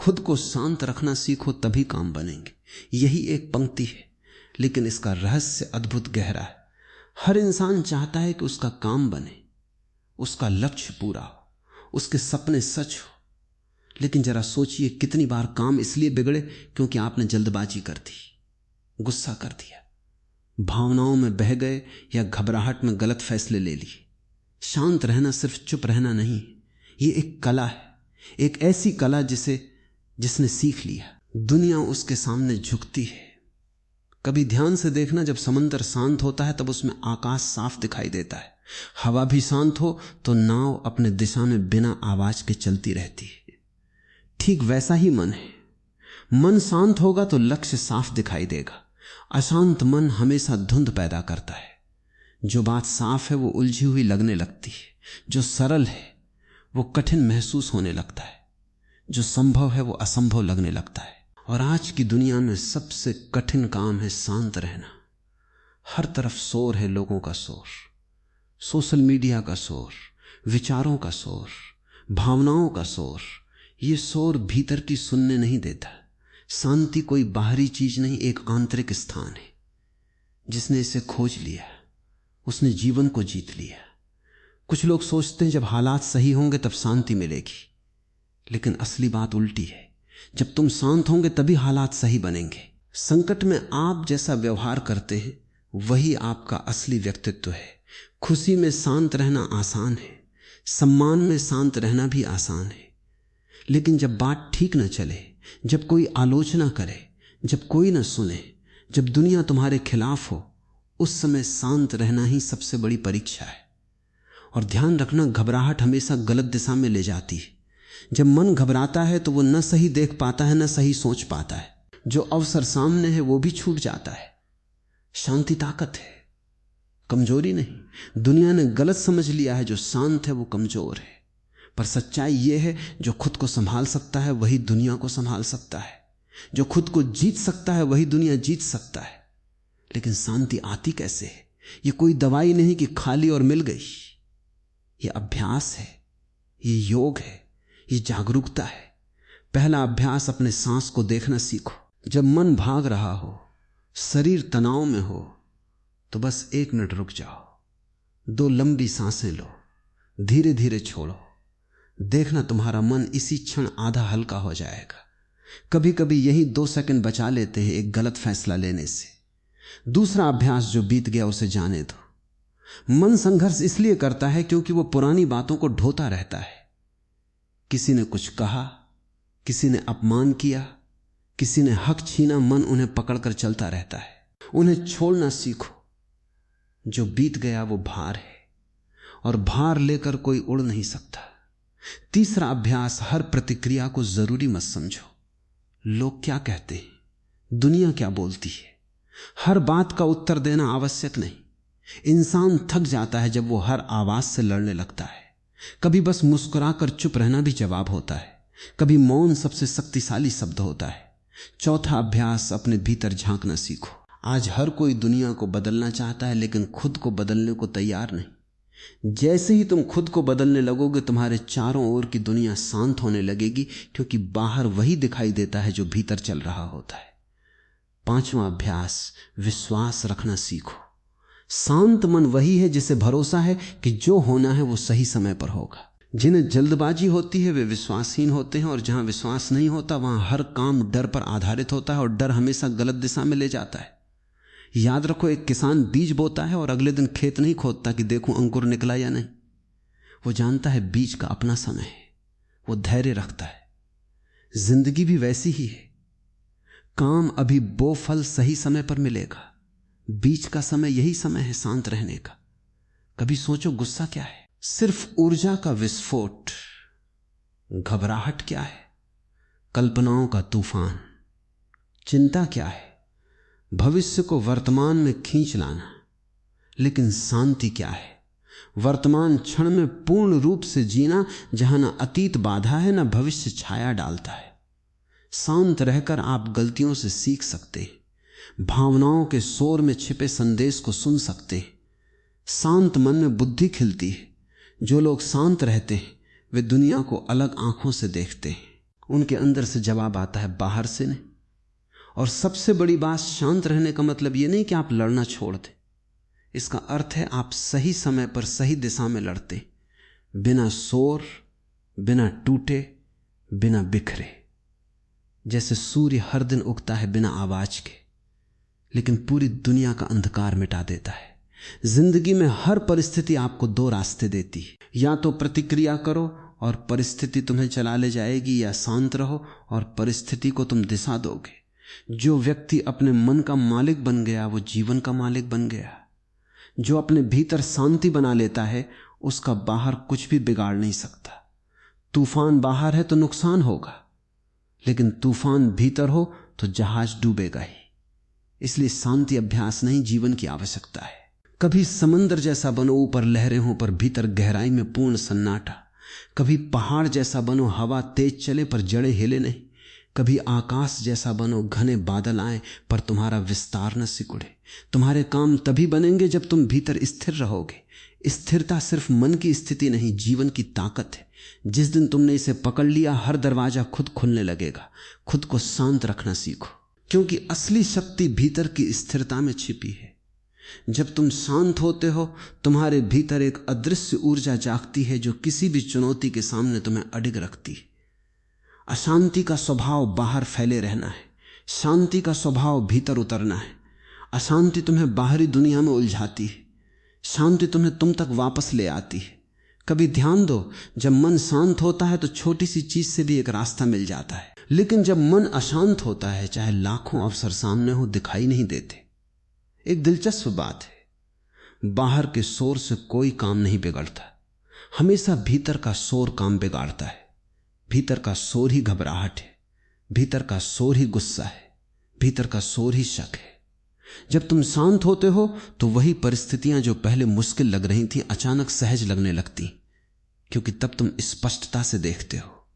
खुद को शांत रखना सीखो, तभी काम बनेंगे। यही एक पंक्ति है, लेकिन इसका रहस्य अद्भुत गहरा है। हर इंसान चाहता है कि उसका काम बने, उसका लक्ष्य पूरा हो, उसके सपने सच हो। लेकिन जरा सोचिए, कितनी बार काम इसलिए बिगड़े क्योंकि आपने जल्दबाजी कर दी, गुस्सा कर दिया, भावनाओं में बह गए या घबराहट में गलत फैसले ले लिए। शांत रहना सिर्फ चुप रहना नहीं, ये एक कला है, एक ऐसी कला जिसने सीख लिया, दुनिया उसके सामने झुकती है। कभी ध्यान से देखना, जब समंदर शांत होता है तब उसमें आकाश साफ दिखाई देता है। हवा भी शांत हो तो नाव अपने दिशा में बिना आवाज के चलती रहती है। ठीक वैसा ही मन है। मन शांत होगा तो लक्ष्य साफ दिखाई देगा। अशांत मन हमेशा धुंध पैदा करता है। जो बात साफ है वो उलझी हुई लगने लगती है, जो सरल है वो कठिन महसूस होने लगता है, जो संभव है वो असंभव लगने लगता है। और आज की दुनिया में सबसे कठिन काम है शांत रहना। हर तरफ शोर है, लोगों का शोर, सोशल मीडिया का शोर, विचारों का शोर, भावनाओं का शोर। ये शोर भीतर की सुनने नहीं देता। शांति कोई बाहरी चीज नहीं, एक आंतरिक स्थान है। जिसने इसे खोज लिया उसने जीवन को जीत लिया। कुछ लोग सोचते हैं जब हालात सही होंगे तब शांति मिलेगी, लेकिन असली बात उल्टी है। जब तुम शांत होंगे तभी हालात सही बनेंगे। संकट में आप जैसा व्यवहार करते हैं वही आपका असली व्यक्तित्व है। खुशी में शांत रहना आसान है, सम्मान में शांत रहना भी आसान है, लेकिन जब बात ठीक न चले, जब कोई आलोचना करे, जब कोई न सुने, जब दुनिया तुम्हारे खिलाफ हो, उस समय शांत रहना ही सबसे बड़ी परीक्षा है। और ध्यान रखना, घबराहट हमेशा गलत दिशा में ले जाती है। जब मन घबराता है तो वो न सही देख पाता है, न सही सोच पाता है। जो अवसर सामने है वो भी छूट जाता है। शांति ताकत है, कमजोरी नहीं। दुनिया ने गलत समझ लिया है जो शांत है वो कमजोर है, पर सच्चाई ये है जो खुद को संभाल सकता है वही दुनिया को संभाल सकता है। जो खुद को जीत सकता है वही दुनिया जीत सकता है। लेकिन शांति आती कैसे है? ये कोई दवाई नहीं कि खाली और मिल गई। ये अभ्यास है, ये योग है, ये जागरूकता है। पहला अभ्यास, अपने सांस को देखना सीखो। जब मन भाग रहा हो, शरीर तनाव में हो, तो बस 1 मिनट रुक जाओ, 2 लंबी सांसें लो, धीरे धीरे छोड़ो। देखना तुम्हारा मन इसी क्षण आधा हल्का हो जाएगा। कभी कभी यही 2 सेकंड बचा लेते हैं एक गलत फैसला लेने से। दूसरा अभ्यास, जो बीत गया उसे जाने दो। मन संघर्ष इसलिए करता है क्योंकि वो पुरानी बातों को ढोता रहता है। किसी ने कुछ कहा, किसी ने अपमान किया, किसी ने हक छीना, मन उन्हें पकड़कर चलता रहता है। उन्हें छोड़ना सीखो। जो बीत गया वो भार है, और भार लेकर कोई उड़ नहीं सकता। तीसरा अभ्यास, हर प्रतिक्रिया को जरूरी मत समझो। लोग क्या कहते हैं, दुनिया क्या बोलती है, हर बात का उत्तर देना आवश्यक नहीं। इंसान थक जाता है जब वो हर आवाज से लड़ने लगता है। कभी बस मुस्कुराकर चुप रहना भी जवाब होता है। कभी मौन सबसे शक्तिशाली शब्द होता है। चौथा अभ्यास, अपने भीतर झांकना सीखो। आज हर कोई दुनिया को बदलना चाहता है, लेकिन खुद को बदलने को तैयार नहीं। जैसे ही तुम खुद को बदलने लगोगे, तुम्हारे चारों ओर की दुनिया शांत होने लगेगी, क्योंकि बाहर वही दिखाई देता है जो भीतर चल रहा होता है। पांचवा अभ्यास, विश्वास रखना सीखो। शांत मन वही है जिसे भरोसा है कि जो होना है वो सही समय पर होगा। जिन्हें जल्दबाजी होती है वे विश्वासहीन होते हैं, और जहां विश्वास नहीं होता वहां हर काम डर पर आधारित होता है, और डर हमेशा गलत दिशा में ले जाता है। याद रखो, एक किसान बीज बोता है और अगले दिन खेत नहीं खोदता कि देखूं अंकुर निकला या नहीं। वो जानता है बीज का अपना समय है, वो धैर्य रखता है। जिंदगी भी वैसी ही है। काम अभी बो, फल सही समय पर मिलेगा। बीच का समय यही समय है शांत रहने का। कभी सोचो, गुस्सा क्या है? सिर्फ ऊर्जा का विस्फोट। घबराहट क्या है? कल्पनाओं का तूफान। चिंता क्या है? भविष्य को वर्तमान में खींच लाना। लेकिन शांति क्या है? वर्तमान क्षण में पूर्ण रूप से जीना, जहां न अतीत बाधा है न भविष्य छाया डालता है। शांत रहकर आप गलतियों से सीख सकते हैं, भावनाओं के शोर में छिपे संदेश को सुन सकते हैं। शांत मन में बुद्धि खिलती है। जो लोग शांत रहते हैं वे दुनिया को अलग आंखों से देखते हैं। उनके अंदर से जवाब आता है, बाहर से नहीं। और सबसे बड़ी बात, शांत रहने का मतलब यह नहीं कि आप लड़ना छोड़ दें। इसका अर्थ है आप सही समय पर सही दिशा में लड़ते, बिना शोर, बिना टूटे, बिना बिखरे। जैसे सूर्य हर दिन उगता है बिना आवाज के, लेकिन पूरी दुनिया का अंधकार मिटा देता है। जिंदगी में हर परिस्थिति आपको दो रास्ते देती है, या तो प्रतिक्रिया करो और परिस्थिति तुम्हें चला ले जाएगी, या शांत रहो और परिस्थिति को तुम दिशा दोगे। जो व्यक्ति अपने मन का मालिक बन गया वो जीवन का मालिक बन गया। जो अपने भीतर शांति बना लेता है उसका बाहर कुछ भी बिगाड़ नहीं सकता। तूफान बाहर है तो नुकसान होगा, लेकिन तूफान भीतर हो तो जहाज डूबेगा ही। इसलिए शांति अभ्यास नहीं, जीवन की आवश्यकता है। कभी समंदर जैसा बनो, ऊपर लहरें हों पर भीतर गहराई में पूर्ण सन्नाटा। कभी पहाड़ जैसा बनो, हवा तेज चले पर जड़ें हिले नहीं। कभी आकाश जैसा बनो, घने बादल आए पर तुम्हारा विस्तार न सिकुड़े। तुम्हारे काम तभी बनेंगे जब तुम भीतर स्थिर रहोगे। स्थिरता सिर्फ मन की स्थिति नहीं, जीवन की ताकत है। जिस दिन तुमने इसे पकड़ लिया, हर दरवाजा खुद खुलने लगेगा। खुद को शांत रखना सीखो, क्योंकि असली शक्ति भीतर की स्थिरता में छिपी है। जब तुम शांत होते हो, तुम्हारे भीतर एक अदृश्य ऊर्जा जागती है जो किसी भी चुनौती के सामने तुम्हें अडिग रखती है। अशांति का स्वभाव बाहर फैले रहना है, शांति का स्वभाव भीतर उतरना है। अशांति तुम्हें बाहरी दुनिया में उलझाती है, शांति तुम्हें तुम तक वापस ले आती है। कभी ध्यान दो, जब मन शांत होता है तो छोटी सी चीज से भी एक रास्ता मिल जाता है, लेकिन जब मन अशांत होता है, चाहे लाखों अवसर सामने हो, दिखाई नहीं देते। एक दिलचस्प बात है, बाहर के शोर से कोई काम नहीं बिगड़ता, हमेशा भीतर का शोर काम बिगाड़ता है। भीतर का शोर ही घबराहट है, भीतर का शोर ही गुस्सा है, भीतर का शोर ही शक है। जब तुम शांत होते हो तो वही परिस्थितियां जो पहले मुश्किल लग रही थी अचानक सहज लगने लगती, क्योंकि तब तुम स्पष्टता से देखते हो।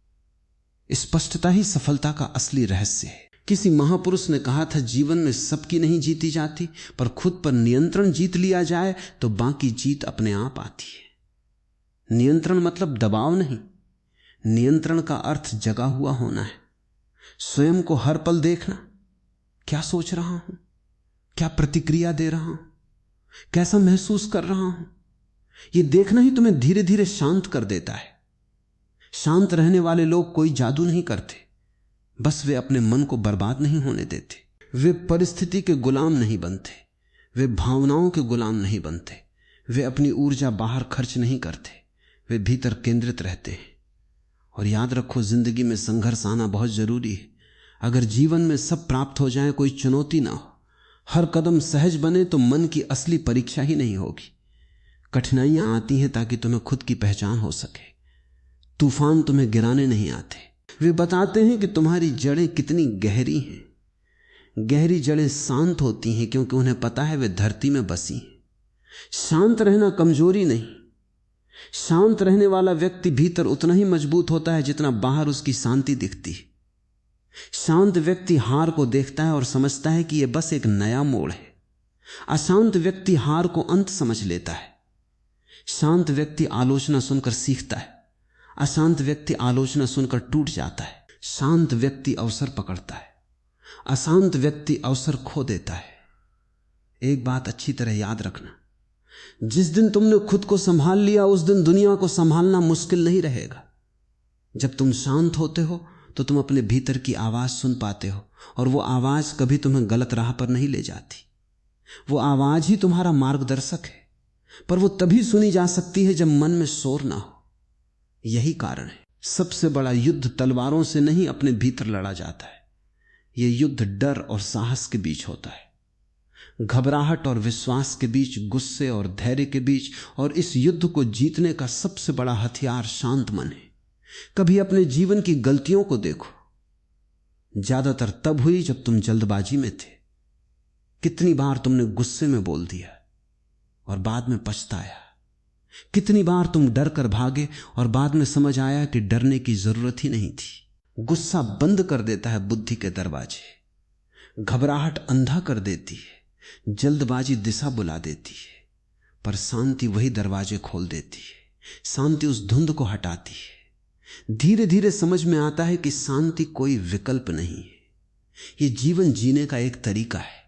स्पष्टता ही सफलता का असली रहस्य है। किसी महापुरुष ने कहा था, जीवन में सबकी नहीं जीती जाती, पर खुद पर नियंत्रण जीत लिया जाए तो बाकी जीत अपने आप आती है। नियंत्रण मतलब दबाव नहीं, नियंत्रण का अर्थ जगा हुआ होना है। स्वयं को हर पल देखना, क्या सोच रहा हूं, क्या प्रतिक्रिया दे रहा हूं, कैसा महसूस कर रहा हूं। यह देखना ही तुम्हें धीरे धीरे शांत कर देता है। शांत रहने वाले लोग कोई जादू नहीं करते, बस वे अपने मन को बर्बाद नहीं होने देते। वे परिस्थिति के गुलाम नहीं बनते, वे भावनाओं के गुलाम नहीं बनते, वे अपनी ऊर्जा बाहर खर्च नहीं करते, वे भीतर केंद्रित रहते हैं। और याद रखो, जिंदगी में संघर्ष आना बहुत जरूरी है। अगर जीवन में सब प्राप्त हो जाए, कोई चुनौती ना हो, हर कदम सहज बने, तो मन की असली परीक्षा ही नहीं होगी। कठिनाइयां आती हैं ताकि तुम्हें खुद की पहचान हो सके। तूफान तुम्हें गिराने नहीं आते, वे बताते हैं कि तुम्हारी जड़ें कितनी गहरी हैं। गहरी जड़ें शांत होती हैं क्योंकि उन्हें पता है वे धरती में बसी हैं। शांत रहना कमजोरी नहीं, शांत रहने वाला व्यक्ति भीतर उतना ही मजबूत होता है जितना बाहर उसकी शांति दिखती है। शांत व्यक्ति हार को देखता है और समझता है कि यह बस एक नया मोड़ है। अशांत व्यक्ति हार को अंत समझ लेता है। शांत व्यक्ति आलोचना सुनकर सीखता है, अशांत व्यक्ति आलोचना सुनकर टूट जाता है। शांत व्यक्ति अवसर पकड़ता है, अशांत व्यक्ति अवसर खो देता है। एक बात अच्छी तरह याद रखना, जिस दिन तुमने खुद को संभाल लिया उस दिन दुनिया को संभालना मुश्किल नहीं रहेगा। जब तुम शांत होते हो तो तुम अपने भीतर की आवाज सुन पाते हो, और वो आवाज कभी तुम्हें गलत राह पर नहीं ले जाती। वो आवाज ही तुम्हारा मार्गदर्शक है, पर वो तभी सुनी जा सकती है जब मन में शोर ना हो। यही कारण है सबसे बड़ा युद्ध तलवारों से नहीं, अपने भीतर लड़ा जाता है। यह युद्ध डर और साहस के बीच होता है, घबराहट और विश्वास के बीच, गुस्से और धैर्य के बीच। और इस युद्ध को जीतने का सबसे बड़ा हथियार शांत मन है। कभी अपने जीवन की गलतियों को देखो, ज्यादातर तब हुई जब तुम जल्दबाजी में थे। कितनी बार तुमने गुस्से में बोल दिया और बाद में पछताया। कितनी बार तुम डर कर भागे और बाद में समझ आया कि डरने की जरूरत ही नहीं थी। गुस्सा बंद कर देता है बुद्धि के दरवाजे, घबराहट अंधा कर देती है, जल्दबाजी दिशा बुला देती है, पर शांति वही दरवाजे खोल देती है। शांति उस धुंध को हटाती है। धीरे धीरे समझ में आता है कि शांति कोई विकल्प नहीं है, ये जीवन जीने का एक तरीका है।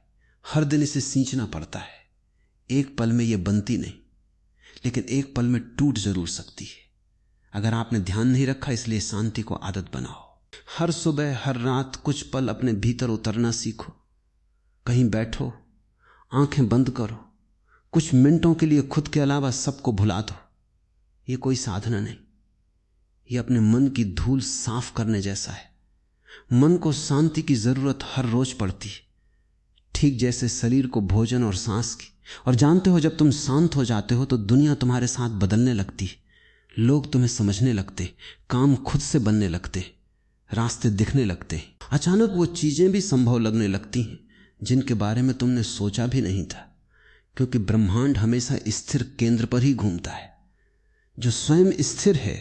हर दिन इसे सींचना पड़ता है। एक पल में ये बनती नहीं, लेकिन एक पल में टूट जरूर सकती है अगर आपने ध्यान नहीं रखा। इसलिए शांति को आदत बनाओ। हर सुबह हर रात कुछ पल अपने भीतर उतरना सीखो। कहीं बैठो, आंखें बंद करो, कुछ मिनटों के लिए खुद के अलावा सबको भुला दो। ये कोई साधना नहीं, ये अपने मन की धूल साफ करने जैसा है। मन को शांति की जरूरत हर रोज पड़ती है, ठीक जैसे शरीर को भोजन और सांस की। और जानते हो, जब तुम शांत हो जाते हो तो दुनिया तुम्हारे साथ बदलने लगती है। लोग तुम्हें समझने लगते, काम खुद से बनने लगते, रास्ते दिखने लगते। अचानक वो चीजें भी संभव लगने लगती हैं जिनके बारे में तुमने सोचा भी नहीं था, क्योंकि ब्रह्मांड हमेशा स्थिर केंद्र पर ही घूमता है। जो स्वयं स्थिर है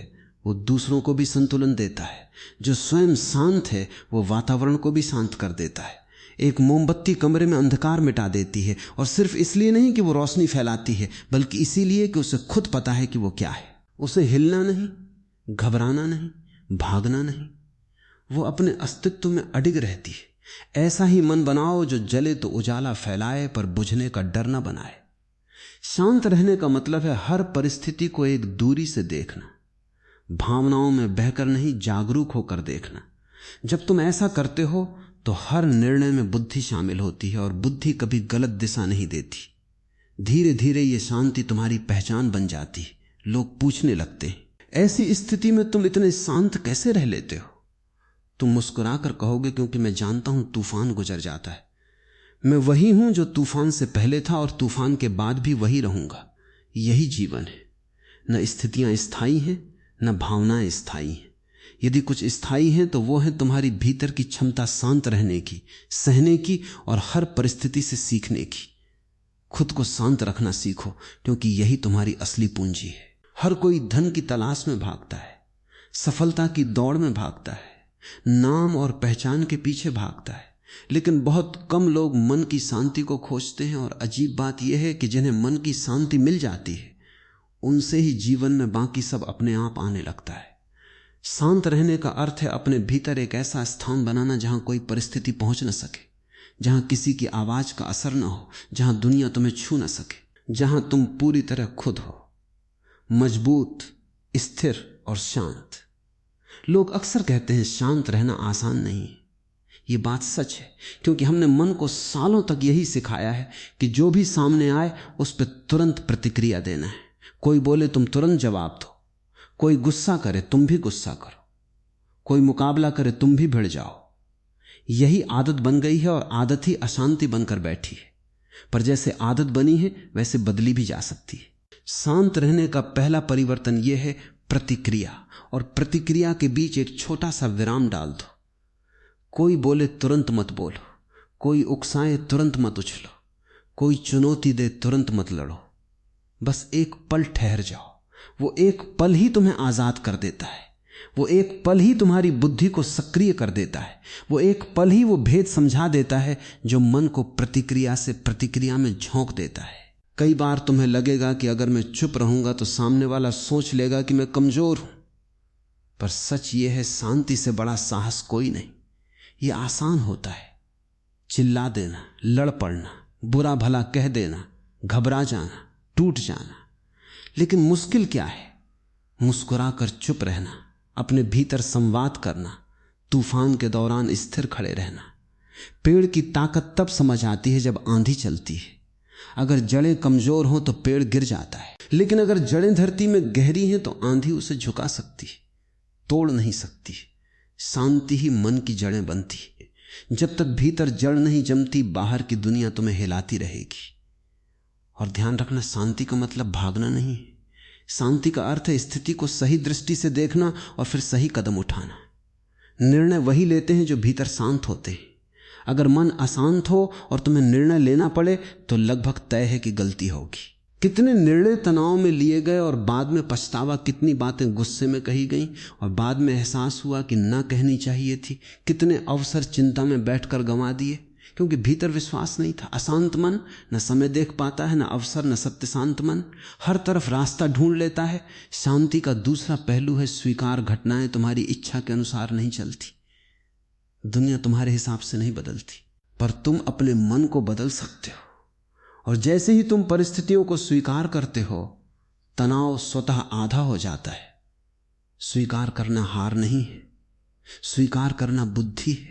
वो दूसरों को भी संतुलन देता है। जो स्वयं शांत है वो वातावरण को भी शांत कर देता है। एक मोमबत्ती कमरे में अंधकार मिटा देती है, और सिर्फ इसलिए नहीं कि वो रोशनी फैलाती है, बल्कि इसीलिए कि उसे खुद पता है कि वो क्या है। उसे हिलना नहीं, घबराना नहीं, भागना नहीं, वो अपने अस्तित्व में अडिग रहती है। ऐसा ही मन बनाओ जो जले तो उजाला फैलाए, पर बुझने का डर न बनाए। शांत रहने का मतलब है हर परिस्थिति को एक दूरी से देखना, भावनाओं में बहकर नहीं, जागरूक होकर देखना। जब तुम ऐसा करते हो तो हर निर्णय में बुद्धि शामिल होती है, और बुद्धि कभी गलत दिशा नहीं देती। धीरे धीरे ये शांति तुम्हारी पहचान बन जाती है। लोग पूछने लगते हैं, ऐसी स्थिति में तुम इतने शांत कैसे रह लेते हो? तुम मुस्कुराकर कहोगे, क्योंकि मैं जानता हूं तूफान गुजर जाता है। मैं वही हूं जो तूफान से पहले था, और तूफान के बाद भी वही रहूंगा। यही जीवन है। न स्थितियां स्थायी हैं, न भावनाएं स्थायी हैं। यदि कुछ स्थायी है तो वो है तुम्हारी भीतर की क्षमता शांत रहने की, सहने की और हर परिस्थिति से सीखने की। खुद को शांत रखना सीखो, क्योंकि यही तुम्हारी असली पूंजी है। हर कोई धन की तलाश में भागता है, सफलता की दौड़ में भागता है, नाम और पहचान के पीछे भागता है, लेकिन बहुत कम लोग मन की शांति को खोजते हैं। और अजीब बात यह है कि जिन्हें मन की शांति मिल जाती है, उनसे ही जीवन में बाकी सब अपने आप आने लगता है। शांत रहने का अर्थ है अपने भीतर एक ऐसा स्थान बनाना जहां कोई परिस्थिति पहुंच न सके, जहां किसी की आवाज का असर न हो, जहां दुनिया तुम्हें छू न सके, जहां तुम पूरी तरह खुद हो, मजबूत, स्थिर और शांत। लोग अक्सर कहते हैं शांत रहना आसान नहीं है। ये बात सच है, क्योंकि हमने मन को सालों तक यही सिखाया है कि जो भी सामने आए उस पर तुरंत प्रतिक्रिया देना है। कोई बोले तुम तुरंत जवाब दो, कोई गुस्सा करे तुम भी गुस्सा करो, कोई मुकाबला करे तुम भी भिड़ जाओ। यही आदत बन गई है, और आदत ही अशांति बनकर बैठी है। पर जैसे आदत बनी है वैसे बदली भी जा सकती है। शांत रहने का पहला परिवर्तन यह है प्रतिक्रिया, और प्रतिक्रिया के बीच एक छोटा सा विराम डाल दो। कोई बोले तुरंत मत बोलो, कोई उकसाए तुरंत मत उछलो, कोई चुनौती दे तुरंत मत लड़ो। बस एक पल ठहर जाओ। वो एक पल ही तुम्हें आजाद कर देता है। वो एक पल ही तुम्हारी बुद्धि को सक्रिय कर देता है। वो एक पल ही वो भेद समझा देता है जो मन को प्रतिक्रिया से प्रतिक्रिया में झोंक देता है। कई बार तुम्हें लगेगा कि अगर मैं चुप रहूंगा तो सामने वाला सोच लेगा कि मैं कमजोर हूं, पर सच ये है, शांति से बड़ा साहस कोई नहीं। ये आसान होता है, चिल्ला देना, लड़ पड़ना, बुरा भला कह देना, घबरा जाना, टूट जाना। लेकिन मुश्किल क्या है? मुस्कुराकर चुप रहना, अपने भीतर संवाद करना, तूफान के दौरान स्थिर खड़े रहना। पेड़ की ताकत तब समझ आती है जब आंधी चलती है। अगर जड़ें कमजोर हों तो पेड़ गिर जाता है, लेकिन अगर जड़ें धरती में गहरी हैं तो आंधी उसे झुका सकती है, तोड़ नहीं सकती। शांति ही मन की जड़ें बनती है। जब तक भीतर जड़ नहीं जमती, बाहर की दुनिया तुम्हें हिलाती रहेगी। और ध्यान रखना, शांति का मतलब भागना नहीं है। शांति का अर्थ है स्थिति को सही दृष्टि से देखना और फिर सही कदम उठाना। निर्णय वही लेते हैं जो भीतर शांत होते हैं। अगर मन अशांत हो और तुम्हें निर्णय लेना पड़े तो लगभग तय है कि गलती होगी। कितने निर्णय तनाव में लिए गए और बाद में पछतावा, कितनी बातें गुस्से में कही गई और बाद में एहसास हुआ कि ना कहनी चाहिए थी। कितने अवसर चिंता में बैठकर गंवा दिए, क्योंकि भीतर विश्वास नहीं था। अशांत मन न समय देख पाता है, न अवसर, न सत्य। शांत मन हर तरफ रास्ता ढूंढ लेता है। शांति का दूसरा पहलू है स्वीकार। घटनाएं तुम्हारी इच्छा के अनुसार नहीं चलती, दुनिया तुम्हारे हिसाब से नहीं बदलती, पर तुम अपने मन को बदल सकते हो। और जैसे ही तुम परिस्थितियों को स्वीकार करते हो, तनाव स्वतः आधा हो जाता है। स्वीकार करना हार नहीं है, स्वीकार करना बुद्धि है,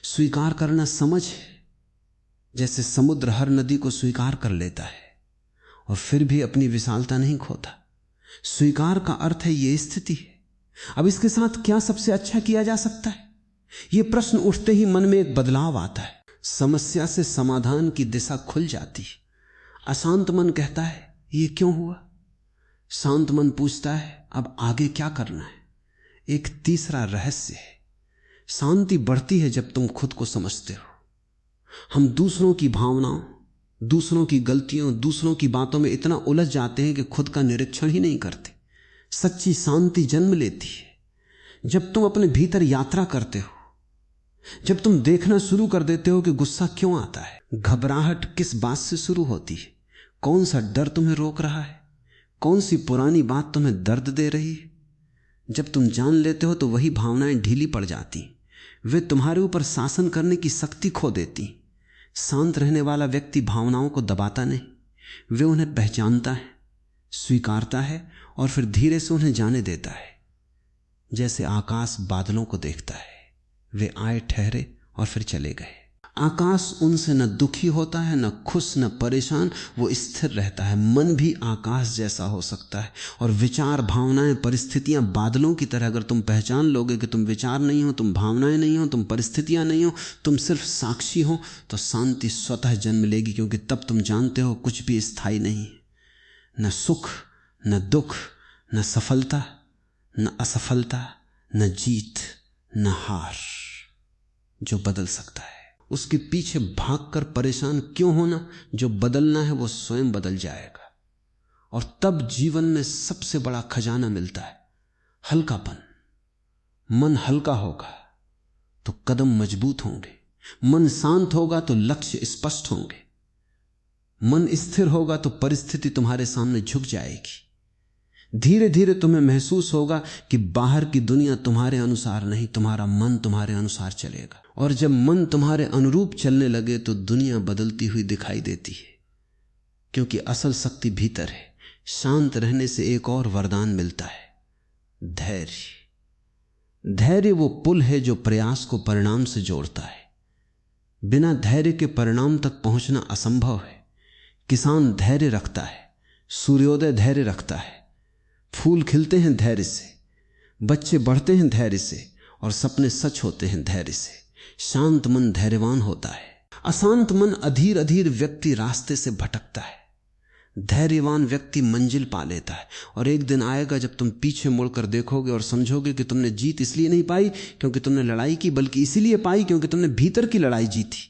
स्वीकार करना समझ है। जैसे समुद्र हर नदी को स्वीकार कर लेता है और फिर भी अपनी विशालता नहीं खोता। स्वीकार का अर्थ है यह स्थिति है। अब इसके साथ क्या सबसे अच्छा किया जा सकता है, यह प्रश्न उठते ही मन में एक बदलाव आता है। समस्या से समाधान की दिशा खुल जाती है। अशांत मन कहता है ये क्यों हुआ, शांत मन पूछता है अब आगे क्या करना है। एक तीसरा रहस्य है, शांति बढ़ती है जब तुम खुद को समझते हो। हम दूसरों की भावनाओं, दूसरों की गलतियों, दूसरों की बातों में इतना उलझ जाते हैं कि खुद का निरीक्षण ही नहीं करते। सच्ची शांति जन्म लेती है जब तुम अपने भीतर यात्रा करते हो, जब तुम देखना शुरू कर देते हो कि गुस्सा क्यों आता है, घबराहट किस बात से शुरू होती है, कौन सा डर तुम्हें रोक रहा है, कौन सी पुरानी बात तुम्हें दर्द दे रही है। जब तुम जान लेते हो तो वही भावनाएं ढीली पड़ जाती, वे तुम्हारे ऊपर शासन करने की शक्ति खो देती। शांत रहने वाला व्यक्ति भावनाओं को दबाता नहीं, वे उन्हें पहचानता है, स्वीकारता है और फिर धीरे से उन्हें जाने देता है। जैसे आकाश बादलों को देखता है, वे आए, ठहरे और फिर चले गए। आकाश उनसे न दुखी होता है, न खुश, न परेशान, वो स्थिर रहता है। मन भी आकाश जैसा हो सकता है और विचार, भावनाएं, परिस्थितियां बादलों की तरह। अगर तुम पहचान लोगे कि तुम विचार नहीं हो, तुम भावनाएं नहीं हो, तुम परिस्थितियां नहीं हो, तुम सिर्फ साक्षी हो, तो शांति स्वतः जन्म लेगी। क्योंकि तब तुम जानते हो कुछ भी स्थायी नहीं है, न सुख, न दुख, न सफलता, न असफलता, न जीत, न हार। जो बदल सकता है उसके पीछे भागकर परेशान क्यों होना, जो बदलना है वो स्वयं बदल जाएगा। और तब जीवन में सबसे बड़ा खजाना मिलता है, हल्कापन। मन हल्का होगा तो कदम मजबूत होंगे, मन शांत होगा तो लक्ष्य स्पष्ट होंगे, मन स्थिर होगा तो परिस्थिति तुम्हारे सामने झुक जाएगी। धीरे धीरे तुम्हें महसूस होगा कि बाहर की दुनिया तुम्हारे अनुसार नहीं, तुम्हारा मन तुम्हारे अनुसार चलेगा। और जब मन तुम्हारे अनुरूप चलने लगे तो दुनिया बदलती हुई दिखाई देती है, क्योंकि असल शक्ति भीतर है। शांत रहने से एक और वरदान मिलता है, धैर्य। धैर्य वो पुल है जो प्रयास को परिणाम से जोड़ता है। बिना धैर्य के परिणाम तक पहुंचना असंभव है। किसान धैर्य रखता है, सूर्योदय धैर्य रखता है, फूल खिलते हैं धैर्य से, बच्चे बढ़ते हैं धैर्य से, और सपने सच होते हैं धैर्य से। शांत मन धैर्यवान होता है। अशांत मन अधीर अधीर व्यक्ति रास्ते से भटकता है। धैर्यवान व्यक्ति मंजिल पा लेता है। और एक दिन आएगा जब तुम पीछे मुड़कर देखोगे और समझोगे कि तुमने जीत इसलिए नहीं पाई क्योंकि तुमने लड़ाई की, बल्कि इसीलिए पाई क्योंकि तुमने भीतर की लड़ाई जीती।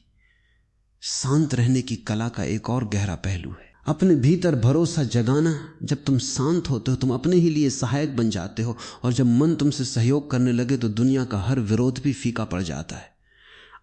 शांत रहने की कला का एक और गहरा पहलू है, अपने भीतर भरोसा जगाना। जब तुम शांत होते हो तुम अपने ही लिए सहायक बन जाते हो, और जब मन तुमसे सहयोग करने लगे तो दुनिया का हर विरोध भी फीका पड़ जाता है।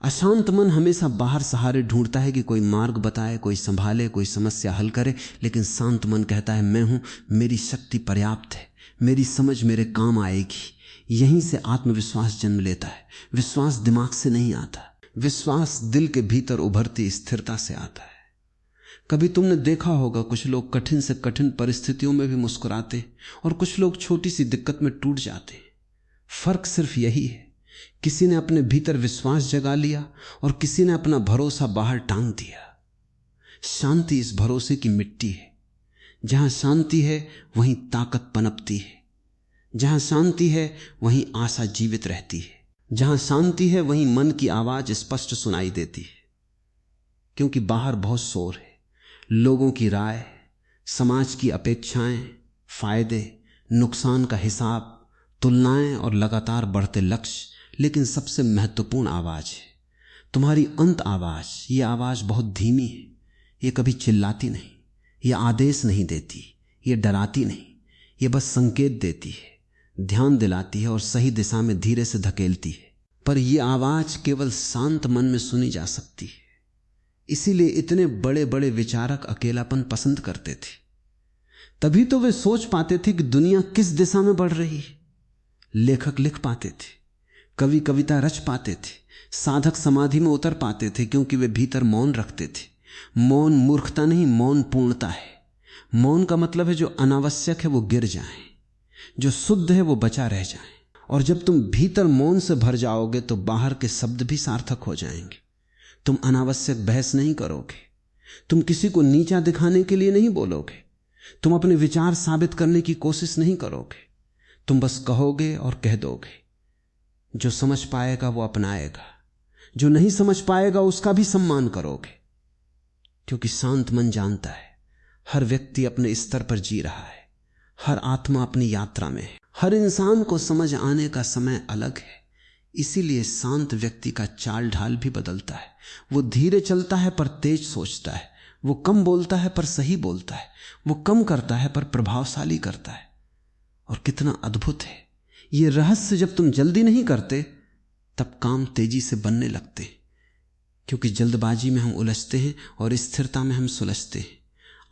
अशांत मन हमेशा बाहर सहारे ढूंढता है कि कोई मार्ग बताए, कोई संभाले, कोई समस्या हल करे, लेकिन शांत मन कहता है मैं हूं, मेरी शक्ति पर्याप्त है, मेरी समझ मेरे काम आएगी। यहीं से आत्मविश्वास जन्म लेता है। विश्वास दिमाग से नहीं आता, विश्वास दिल के भीतर उभरती स्थिरता से आता है। कभी तुमने देखा होगा कुछ लोग कठिन से कठिन परिस्थितियों में भी मुस्कुराते और कुछ लोग छोटी सी दिक्कत में टूट जाते। फर्क सिर्फ यही है, किसी ने अपने भीतर विश्वास जगा लिया और किसी ने अपना भरोसा बाहर टांग दिया। शांति इस भरोसे की मिट्टी है। जहां शांति है वहीं ताकत पनपती है, जहां शांति है वहीं आशा जीवित रहती है, जहां शांति है वहीं मन की आवाज स्पष्ट सुनाई देती है। क्योंकि बाहर बहुत शोर है, लोगों की राय, समाज की अपेक्षाएं, फायदे, नुकसान का हिसाब, तुलनाएं और लगातार बढ़ते लक्ष्य। लेकिन सबसे महत्वपूर्ण आवाज है तुम्हारी अंत आवाज। ये आवाज बहुत धीमी है, ये कभी चिल्लाती नहीं, ये आदेश नहीं देती, ये डराती नहीं, ये बस संकेत देती है, ध्यान दिलाती है और सही दिशा में धीरे से धकेलती है। पर यह आवाज केवल शांत मन में सुनी जा सकती है। इसीलिए इतने बड़े बड़े विचारक अकेलापन पसंद करते थे। तभी तो वे सोच पाते थे कि दुनिया किस दिशा में बढ़ रही है। लेखक लिख पाते थे, कवि कविता रच पाते थे, साधक समाधि में उतर पाते थे, क्योंकि वे भीतर मौन रखते थे। मौन मूर्खता नहीं, मौन पूर्णता है। मौन का मतलब है जो अनावश्यक है वो गिर जाए, जो शुद्ध है वो बचा रह जाए। और जब तुम भीतर मौन से भर जाओगे तो बाहर के शब्द भी सार्थक हो जाएंगे। तुम अनावश्यक बहस नहीं करोगे, तुम किसी को नीचा दिखाने के लिए नहीं बोलोगे, तुम अपने विचार साबित करने की कोशिश नहीं करोगे। तुम बस कहोगे और कह दोगे। जो समझ पाएगा वो अपनाएगा, जो नहीं समझ पाएगा उसका भी सम्मान करोगे। क्योंकि शांत मन जानता है हर व्यक्ति अपने स्तर पर जी रहा है, हर आत्मा अपनी यात्रा में है, हर इंसान को समझ आने का समय अलग है। इसीलिए शांत व्यक्ति का चाल ढाल भी बदलता है। वो धीरे चलता है पर तेज सोचता है, वो कम बोलता है पर सही बोलता है, वो कम करता है पर प्रभावशाली करता है। और कितना अद्भुत है ये रहस्य। जब तुम जल्दी नहीं करते तब काम तेजी से बनने लगते, क्योंकि जल्दबाजी में हम उलझते हैं और स्थिरता में हम सुलझते हैं।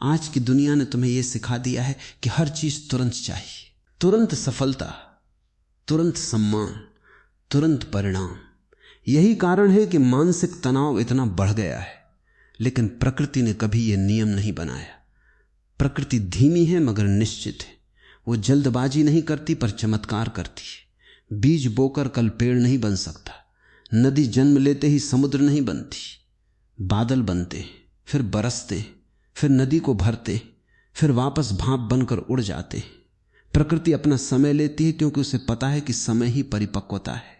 आज की दुनिया ने तुम्हें यह सिखा दिया है कि हर चीज तुरंत चाहिए, तुरंत सफलता, तुरंत सम्मान, तुरंत परिणाम। यही कारण है कि मानसिक तनाव इतना बढ़ गया है। लेकिन प्रकृति ने कभी यह नियम नहीं बनाया। प्रकृति धीमी है मगर निश्चित है। वो जल्दबाजी नहीं करती पर चमत्कार करती है। बीज बोकर कल पेड़ नहीं बन सकता, नदी जन्म लेते ही समुद्र नहीं बनती। बादल बनते, फिर बरसते, फिर नदी को भरते, फिर वापस भाप बनकर उड़ जाते। प्रकृति अपना समय लेती है क्योंकि उसे पता है कि समय ही परिपक्वता है।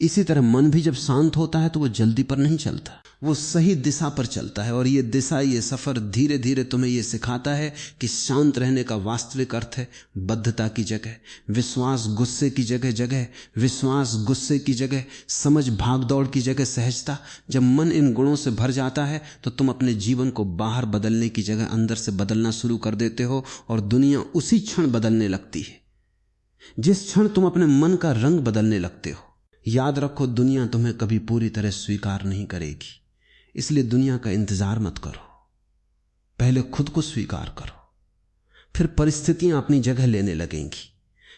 इसी तरह मन भी जब शांत होता है तो वो जल्दी पर नहीं चलता, वो सही दिशा पर चलता है। और ये दिशा, ये सफर धीरे धीरे तुम्हें ये सिखाता है कि शांत रहने का वास्तविक अर्थ है बद्धता की जगह विश्वास, गुस्से की जगह जगह विश्वास, गुस्से की जगह समझ, भागदौड़ की जगह सहजता। जब मन इन गुणों से भर जाता है तो तुम अपने जीवन को बाहर बदलने की जगह अंदर से बदलना शुरू कर देते हो, और दुनिया उसी क्षण बदलने लगती है जिस क्षण तुम अपने मन का रंग बदलने लगते हो। याद रखो, दुनिया तुम्हें कभी पूरी तरह स्वीकार नहीं करेगी, इसलिए दुनिया का इंतजार मत करो। पहले खुद को स्वीकार करो, फिर परिस्थितियां अपनी जगह लेने लगेंगी।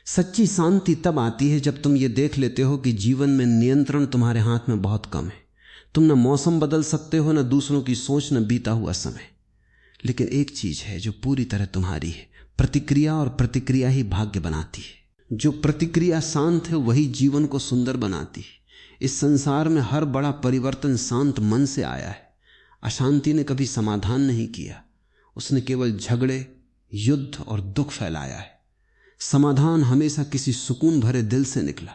सच्ची शांति तब आती है जब तुम ये देख लेते हो कि जीवन में नियंत्रण तुम्हारे हाथ में बहुत कम है। तुम न मौसम बदल सकते हो, न दूसरों की सोच, न बीता हुआ समय। लेकिन एक चीज है जो पूरी तरह तुम्हारी है, प्रतिक्रिया, और प्रतिक्रिया ही भाग्य बनाती है। जो प्रतिक्रिया शांत है वही जीवन को सुंदर बनाती है। इस संसार में हर बड़ा परिवर्तन शांत मन से आया है। अशांति ने कभी समाधान नहीं किया, उसने केवल झगड़े, युद्ध और दुख फैलाया है। समाधान हमेशा किसी सुकून भरे दिल से निकला,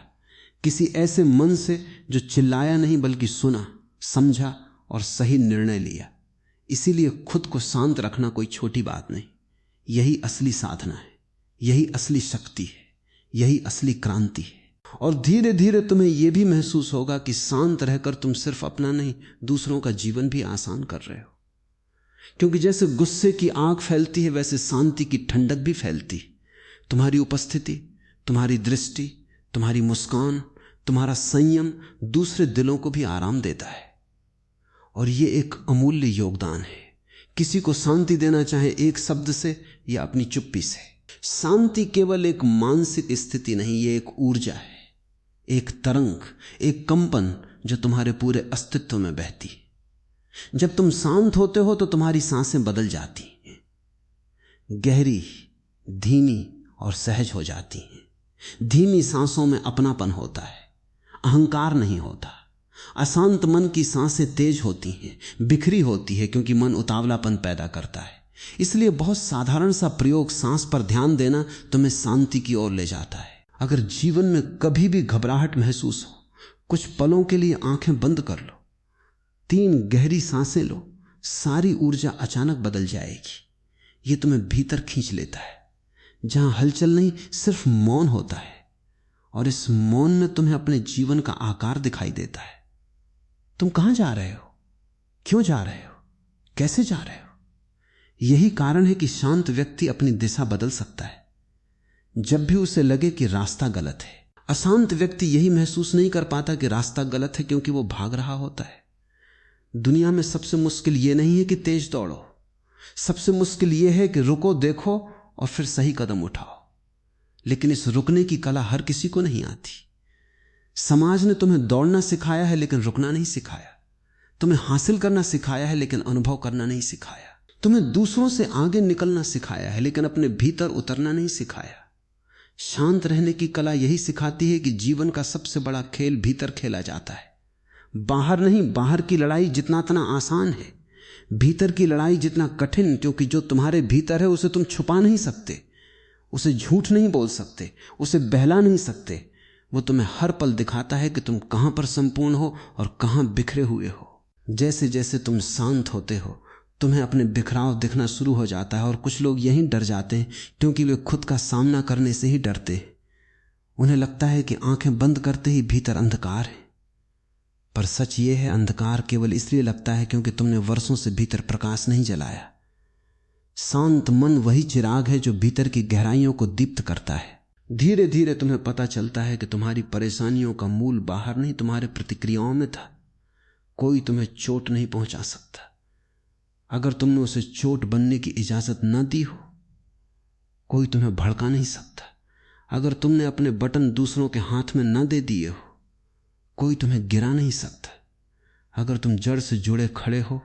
किसी ऐसे मन से जो चिल्लाया नहीं बल्कि सुना, समझा और सही निर्णय लिया। इसीलिए खुद को शांत रखना कोई छोटी बात नहीं। यही असली साधना है, यही असली शक्ति है, यही असली क्रांति है। और धीरे धीरे तुम्हें यह भी महसूस होगा कि शांत रहकर तुम सिर्फ अपना नहीं, दूसरों का जीवन भी आसान कर रहे हो। क्योंकि जैसे गुस्से की आग फैलती है वैसे शांति की ठंडक भी फैलती है। तुम्हारी उपस्थिति, तुम्हारी दृष्टि, तुम्हारी मुस्कान, तुम्हारा संयम दूसरे दिलों को भी आराम देता है। और यह एक अमूल्य योगदान है। किसी को शांति देना चाहे एक शब्द से या अपनी चुप्पी से। शांति केवल एक मानसिक स्थिति नहीं, ये एक ऊर्जा है, एक तरंग, एक कंपन जो तुम्हारे पूरे अस्तित्व में बहती है। जब तुम शांत होते हो तो तुम्हारी सांसें बदल जाती हैं, गहरी, धीमी और सहज हो जाती हैं। धीमी सांसों में अपनापन होता है, अहंकार नहीं होता। अशांत मन की सांसें तेज होती हैं, बिखरी होती है, क्योंकि मन उतावलापन पैदा करता है। इसलिए बहुत साधारण सा प्रयोग, सांस पर ध्यान देना, तुम्हें शांति की ओर ले जाता है। अगर जीवन में कभी भी घबराहट महसूस हो, कुछ पलों के लिए आंखें बंद कर लो, 3 गहरी सांसें लो, सारी ऊर्जा अचानक बदल जाएगी। ये तुम्हें भीतर खींच लेता है, जहां हलचल नहीं, सिर्फ मौन होता है। और इस मौन में तुम्हें अपने जीवन का आकार दिखाई देता है। तुम कहां जा रहे हो, क्यों जा रहे हो, कैसे जा रहे हो। यही कारण है कि शांत व्यक्ति अपनी दिशा बदल सकता है जब भी उसे लगे कि रास्ता गलत है। अशांत व्यक्ति यही महसूस नहीं कर पाता कि रास्ता गलत है, क्योंकि वो भाग रहा होता है। दुनिया में सबसे मुश्किल यह नहीं है कि तेज दौड़ो, सबसे मुश्किल यह है कि रुको, देखो और फिर सही कदम उठाओ। लेकिन इस रुकने की कला हर किसी को नहीं आती। समाज ने तुम्हें दौड़ना सिखाया है लेकिन रुकना नहीं सिखाया, तुम्हें हासिल करना सिखाया है लेकिन अनुभव करना नहीं सिखाया, तुम्हें दूसरों से आगे निकलना सिखाया है लेकिन अपने भीतर उतरना नहीं सिखाया। शांत रहने की कला यही सिखाती है कि जीवन का सबसे बड़ा खेल भीतर खेला जाता है, बाहर नहीं। बाहर की लड़ाई जितना तना आसान है, भीतर की लड़ाई जितना कठिन, क्योंकि जो तुम्हारे भीतर है उसे तुम छुपा नहीं सकते, उसे झूठ नहीं बोल सकते, उसे बहला नहीं सकते। वो तुम्हें हर पल दिखाता है कि तुम कहां पर संपूर्ण हो और कहां बिखरे हुए हो। जैसे जैसे तुम शांत होते हो तुम्हें अपने बिखराव दिखना शुरू हो जाता है। और कुछ लोग यहीं डर जाते हैं क्योंकि वे खुद का सामना करने से ही डरते हैं। उन्हें लगता है कि आंखें बंद करते ही भीतर अंधकार है, पर सच ये है अंधकार केवल इसलिए लगता है क्योंकि तुमने वर्षों से भीतर प्रकाश नहीं जलाया। शांत मन वही चिराग है जो भीतर की गहराइयों को दीप्त करता है। धीरे धीरे तुम्हें पता चलता है कि तुम्हारी परेशानियों का मूल बाहर नहीं, तुम्हारे प्रतिक्रियाओं में था। कोई तुम्हें चोट नहीं पहुंचा सकता अगर तुमने उसे चोट बनने की इजाजत न दी हो। कोई तुम्हें भड़का नहीं सकता अगर तुमने अपने बटन दूसरों के हाथ में न दे दिए हो। कोई तुम्हें गिरा नहीं सकता अगर तुम जड़ से जुड़े खड़े हो।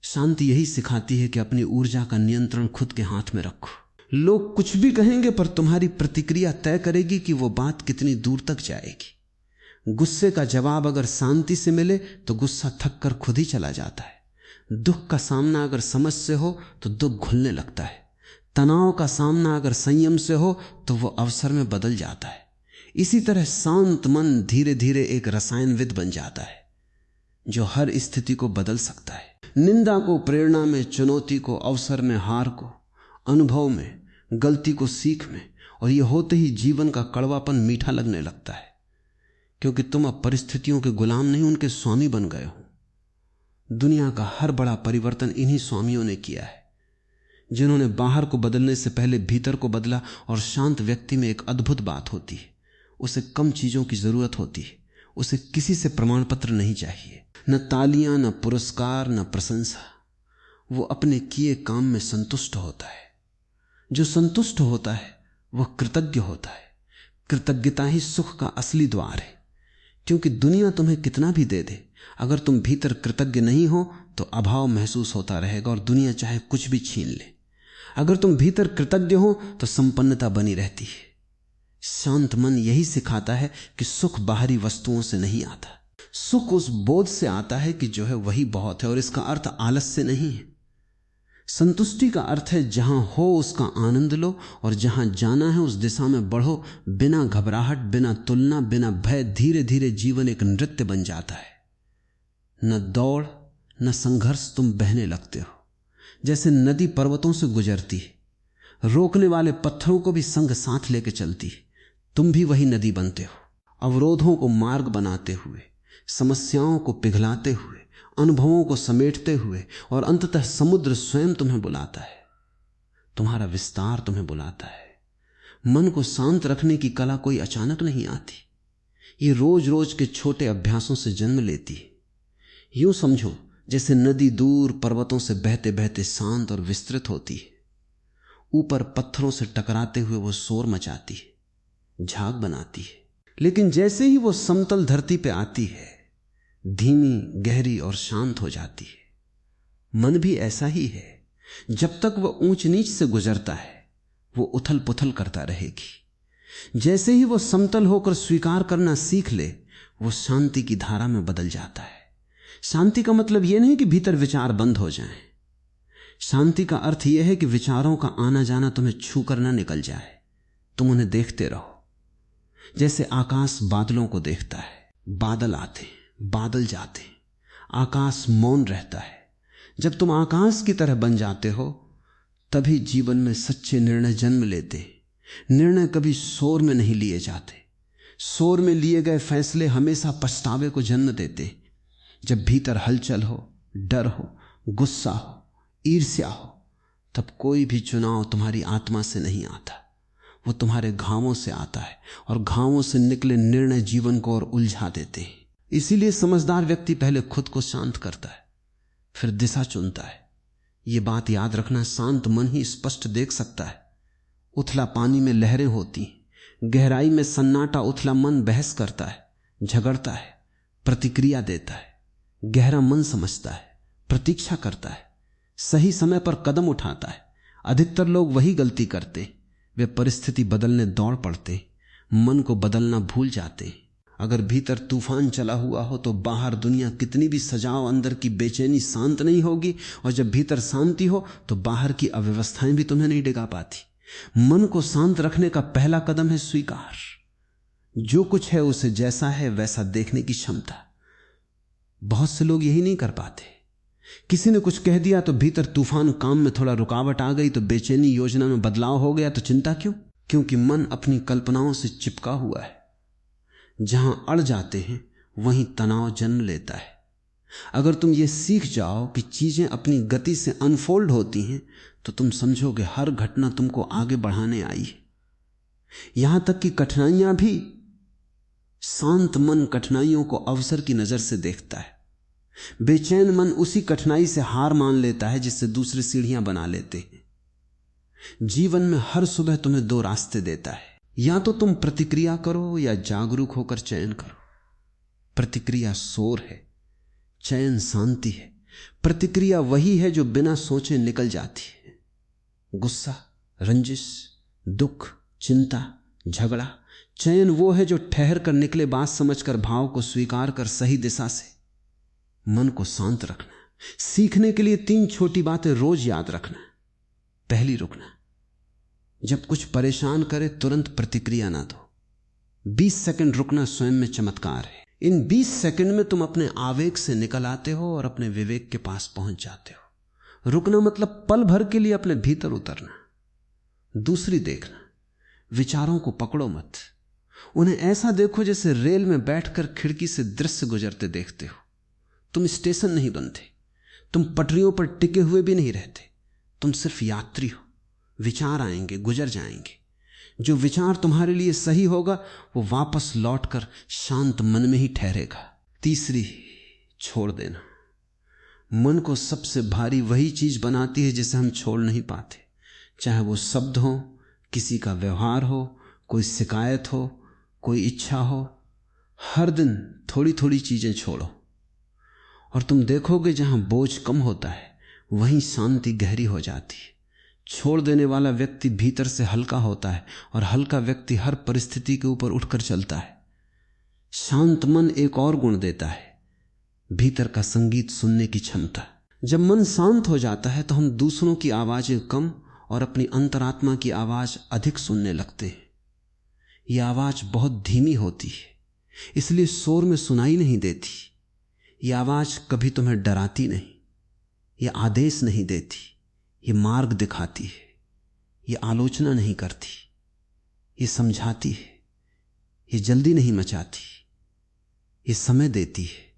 शांति यही सिखाती है कि अपनी ऊर्जा का नियंत्रण खुद के हाथ में रखो। लोग कुछ भी कहेंगे पर तुम्हारी प्रतिक्रिया तय करेगी कि वो बात कितनी दूर तक जाएगी। गुस्से का जवाब अगर शांति से मिले तो गुस्सा थक कर खुद ही चला जाता है। दुख का सामना अगर समझ से हो तो दुख घुलने लगता है। तनाव का सामना अगर संयम से हो तो वो अवसर में बदल जाता है। इसी तरह शांत मन धीरे धीरे एक रसायनविद बन जाता है जो हर स्थिति को बदल सकता है। निंदा को प्रेरणा में, चुनौती को अवसर में, हार को अनुभव में, गलती को सीख में। और यह होते ही जीवन का कड़वापन मीठा लगने लगता है, क्योंकि तुम अब परिस्थितियों के गुलाम नहीं, उनके स्वामी बन गए हो। दुनिया का हर बड़ा परिवर्तन इन्हीं स्वामियों ने किया है, जिन्होंने बाहर को बदलने से पहले भीतर को बदला। और शांत व्यक्ति में एक अद्भुत बात होती है, उसे कम चीजों की जरूरत होती है। उसे किसी से प्रमाण पत्र नहीं चाहिए, न तालियां, न पुरस्कार, न प्रशंसा। वो अपने किए काम में संतुष्ट होता है। जो संतुष्ट होता है वह कृतज्ञ होता है। कृतज्ञता ही सुख का असली द्वार है, क्योंकि दुनिया तुम्हें कितना भी दे दे, अगर तुम भीतर कृतज्ञ नहीं हो तो अभाव महसूस होता रहेगा और दुनिया चाहे कुछ भी छीन ले। अगर तुम भीतर कृतज्ञ हो तो संपन्नता बनी रहती है। शांत मन यही सिखाता है कि सुख बाहरी वस्तुओं से नहीं आता। सुख उस बोध से आता है कि जो है वही बहुत है, और इसका अर्थ आलस्य नहीं है। संतुष्टि का अर्थ है जहां हो उसका आनंद लो, और जहां जाना है उस दिशा में बढ़ो, बिना घबराहट, बिना तुलना, बिना भय। धीरे धीरे जीवन एक नृत्य बन जाता है। न दौड़ न संघर्ष, तुम बहने लगते हो। जैसे नदी पर्वतों से गुजरती है, रोकने वाले पत्थरों को भी संग साथ लेके चलती है, तुम भी वही नदी बनते हो। अवरोधों को मार्ग बनाते हुए, समस्याओं को पिघलाते हुए, अनुभवों को समेटते हुए, और अंततः समुद्र स्वयं तुम्हें बुलाता है, तुम्हारा विस्तार तुम्हें बुलाता है। मन को शांत रखने की कला कोई अचानक नहीं आती, ये रोज रोज के छोटे अभ्यासों से जन्म लेती है। यूं समझो जैसे नदी दूर पर्वतों से बहते बहते शांत और विस्तृत होती है। ऊपर पत्थरों से टकराते हुए वो शोर मचाती है, झाग बनाती है, लेकिन जैसे ही वो समतल धरती पे आती है, धीमी, गहरी और शांत हो जाती है। मन भी ऐसा ही है, जब तक वह ऊंच नीच से गुजरता है वो उथल पुथल करता रहेगी। जैसे ही वो समतल होकर स्वीकार करना सीख ले, वो शांति की धारा में बदल जाता है। शांति का मतलब यह नहीं कि भीतर विचार बंद हो जाएं। शांति का अर्थ यह है कि विचारों का आना जाना तुम्हें छू कर ना निकल जाए, तुम उन्हें देखते रहो। जैसे आकाश बादलों को देखता है, बादल आते, बादल जाते, आकाश मौन रहता है। जब तुम आकाश की तरह बन जाते हो, तभी जीवन में सच्चे निर्णय जन्म लेते। निर्णय कभी शोर में नहीं लिए जाते। शोर में लिए गए फैसले हमेशा पछतावे को जन्म देते। जब भीतर हलचल हो, डर हो, गुस्सा हो, ईर्ष्या हो, तब कोई भी चुनाव तुम्हारी आत्मा से नहीं आता, वो तुम्हारे घावों से आता है, और घावों से निकले निर्णय जीवन को और उलझा देते हैं। इसीलिए समझदार व्यक्ति पहले खुद को शांत करता है, फिर दिशा चुनता है। यह बात याद रखना, शांत मन ही स्पष्ट देख सकता है। उथला पानी में लहरें होती, गहराई में सन्नाटा उथला मन बहस करता है, झगड़ता है, प्रतिक्रिया देता है। गहरा मन समझता है, प्रतीक्षा करता है, सही समय पर कदम उठाता है। अधिकतर लोग वही गलती करते, वे परिस्थिति बदलने दौड़ पड़ते, मन को बदलना भूल जाते। अगर भीतर तूफान चला हुआ हो तो बाहर दुनिया कितनी भी सजाओ, अंदर की बेचैनी शांत नहीं होगी। और जब भीतर शांति हो तो बाहर की अव्यवस्थाएं भी तुम्हें नहीं डिगा पाती। मन को शांत रखने का पहला कदम है स्वीकार। जो कुछ है उसे जैसा है वैसा देखने की क्षमता। बहुत से लोग यही नहीं कर पाते। किसी ने कुछ कह दिया तो भीतर तूफान, काम में थोड़ा रुकावट आ गई तो बेचैनी, योजना में बदलाव हो गया तो चिंता क्यों? क्योंकि मन अपनी कल्पनाओं से चिपका हुआ है। जहां अड़ जाते हैं वहीं तनाव जन्म लेता है। अगर तुम ये सीख जाओ कि चीजें अपनी गति से अनफोल्ड होती हैं तो तुम समझोगे हर घटना तुमको आगे बढ़ाने आई है। यहां तक कि कठिनाइयां भी, शांत मन कठिनाइयों को अवसर की नजर से देखता है। बेचैन मन उसी कठिनाई से हार मान लेता है जिससे दूसरी सीढ़ियां बना लेते हैं। जीवन में हर सुबह तुम्हें दो रास्ते देता है, या तो तुम प्रतिक्रिया करो या जागरूक होकर चयन करो। प्रतिक्रिया शोर है, चयन शांति है। प्रतिक्रिया वही है जो बिना सोचे निकल जाती है। गुस्सा, रंजिश, दुख, चिंता, झगड़ा। चयन वो है जो ठहर कर निकले, बात समझकर, भाव को स्वीकार कर सही दिशा से। मन को शांत रखना। सीखने के लिए 3 छोटी बातें रोज याद रखना। पहली, रुकना। जब कुछ परेशान करे तुरंत प्रतिक्रिया ना दो। 20 सेकंड रुकना स्वयं में चमत्कार है। इन 20 सेकंड में तुम अपने आवेग से निकल आते हो और अपने विवेक के पास पहुंच जाते हो। रुकना मतलब पल भर के लिए अपने भीतर उतरना। दूसरी, देखना। विचारों को पकड़ो मत, उन्हें ऐसा देखो जैसे रेल में बैठकर खिड़की से दृश्य गुजरते देखते हो। तुम स्टेशन नहीं बनते, तुम पटरियों पर टिके हुए भी नहीं रहते, तुम सिर्फ यात्री हो। विचार आएंगे, गुजर जाएंगे। जो विचार तुम्हारे लिए सही होगा वो वापस लौटकर शांत मन में ही ठहरेगा। तीसरी, छोड़ देना। मन को सबसे भारी वही चीज बनाती है जिसे हम छोड़ नहीं पाते। चाहे वो शब्द हो, किसी का व्यवहार हो, कोई शिकायत हो, कोई इच्छा हो। हर दिन थोड़ी थोड़ी चीजें छोड़ो और तुम देखोगे जहां बोझ कम होता है वहीं शांति गहरी हो जाती है। छोड़ देने वाला व्यक्ति भीतर से हल्का होता है और हल्का व्यक्ति हर परिस्थिति के ऊपर उठकर चलता है। शांत मन एक और गुण देता है, भीतर का संगीत सुनने की क्षमता। जब मन शांत हो जाता है तो हम दूसरों की आवाजें कम और अपनी अंतरात्मा की आवाज अधिक सुनने लगते हैं। यह आवाज बहुत धीमी होती है, इसलिए शोर में सुनाई नहीं देती। यह आवाज कभी तुम्हें डराती नहीं, यह आदेश नहीं देती, यह मार्ग दिखाती है। यह आलोचना नहीं करती, यह समझाती है। यह जल्दी नहीं मचाती, यह समय देती है।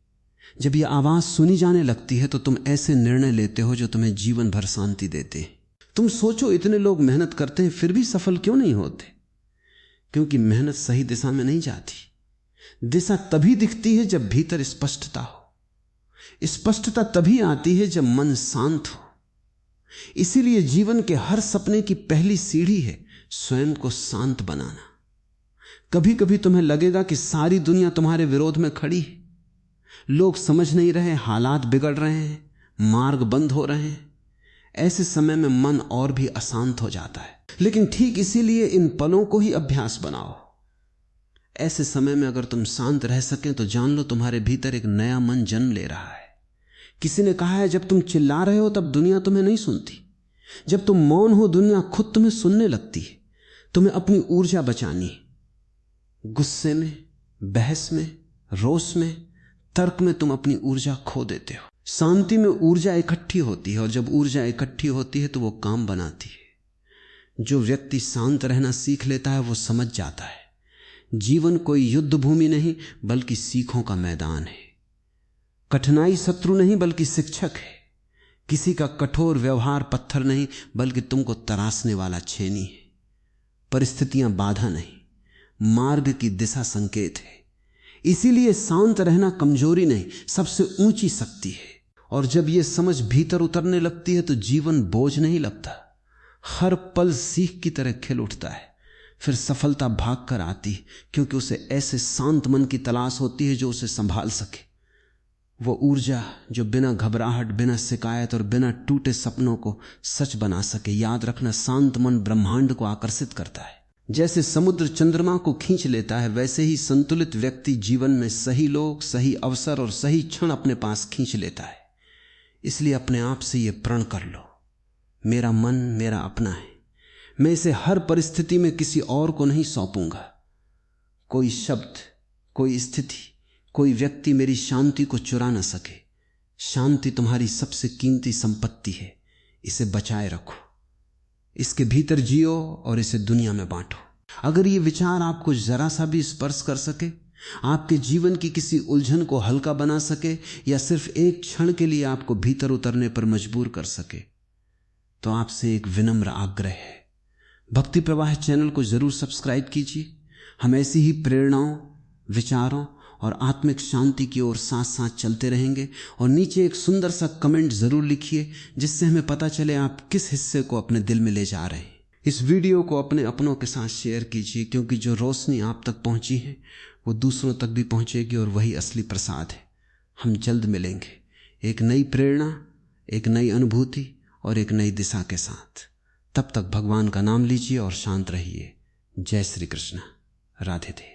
जब यह आवाज सुनी जाने लगती है तो तुम ऐसे निर्णय लेते हो जो तुम्हें जीवन भर शांति देते हैं। तुम सोचो, इतने लोग मेहनत करते हैं फिर भी सफल क्यों नहीं होते? क्योंकि मेहनत सही दिशा में नहीं जाती। दिशा तभी दिखती है जब भीतर स्पष्टता हो। स्पष्टता तभी आती है जब मन शांत हो। इसीलिए जीवन के हर सपने की पहली सीढ़ी है स्वयं को शांत बनाना। कभी कभी तुम्हें लगेगा कि सारी दुनिया तुम्हारे विरोध में खड़ी है, लोग समझ नहीं रहे, हालात बिगड़ रहे हैं, मार्ग बंद हो रहे हैं। ऐसे समय में मन और भी अशांत हो जाता है। लेकिन ठीक इसीलिए इन पलों को ही अभ्यास बनाओ। ऐसे समय में अगर तुम शांत रह सकें तो जान लो तुम्हारे भीतर एक नया मन जन्म ले रहा है। किसी ने कहा है, जब तुम चिल्ला रहे हो तब दुनिया तुम्हें नहीं सुनती, जब तुम मौन हो दुनिया खुद तुम्हें सुनने लगती है। तुम्हें अपनी ऊर्जा बचानी है। गुस्से में, बहस में, रोष में, तर्क में तुम अपनी ऊर्जा खो देते हो। शांति में ऊर्जा इकट्ठी होती है और जब ऊर्जा इकट्ठी होती है तो वो काम बनाती है। जो व्यक्ति शांत रहना सीख लेता है वो समझ जाता है जीवन कोई युद्ध भूमि नहीं बल्कि सीखों का मैदान है। कठिनाई शत्रु नहीं बल्कि शिक्षक है। किसी का कठोर व्यवहार पत्थर नहीं बल्कि तुमको तराशने वाला छेनी है। परिस्थितियां बाधा नहीं, मार्ग की दिशा संकेत है। इसीलिए शांत रहना कमजोरी नहीं, सबसे ऊंची शक्ति है। और जब यह समझ भीतर उतरने लगती है तो जीवन बोझ नहीं लगता, हर पल सीख की तरह खिल उठता है। फिर सफलता भाग कर आती है, क्योंकि उसे ऐसे शांत मन की तलाश होती है जो उसे संभाल सके। वो ऊर्जा जो बिना घबराहट, बिना शिकायत और बिना टूटे सपनों को सच बना सके। याद रखना, शांत मन ब्रह्मांड को आकर्षित करता है। जैसे समुद्र चंद्रमा को खींच लेता है, वैसे ही संतुलित व्यक्ति जीवन में सही लोग, सही अवसर और सही क्षण अपने पास खींच लेता है। इसलिए अपने आप से यह प्रण कर लो, मेरा मन मेरा अपना है, मैं इसे हर परिस्थिति में किसी और को नहीं सौंपूंगा। कोई शब्द, कोई स्थिति, कोई व्यक्ति मेरी शांति को चुरा न सके। शांति तुम्हारी सबसे कीमती संपत्ति है, इसे बचाए रखो, इसके भीतर जियो और इसे दुनिया में बांटो। अगर ये विचार आपको जरा सा भी स्पर्श कर सके, आपके जीवन की किसी उलझन को हल्का बना सके, या सिर्फ एक क्षण के लिए आपको भीतर उतरने पर मजबूर कर सके, तो आपसे एक विनम्र आग्रह है, भक्ति प्रवाह चैनल को जरूर सब्सक्राइब कीजिए। हम ऐसी ही प्रेरणाओं, विचारों और आत्मिक शांति की ओर साथ साथ चलते रहेंगे। और नीचे एक सुंदर सा कमेंट जरूर लिखिए, जिससे हमें पता चले आप किस हिस्से को अपने दिल में ले जा रहे हैं। इस वीडियो को अपने अपनों के साथ शेयर कीजिए, क्योंकि जो रोशनी आप तक पहुंची है वो दूसरों तक भी पहुंचेगी, और वही असली प्रसाद है। हम जल्द मिलेंगे एक नई प्रेरणा, एक नई अनुभूति और एक नई दिशा के साथ। तब तक भगवान का नाम लीजिए और शांत रहिए। जय श्री कृष्ण। राधे थे।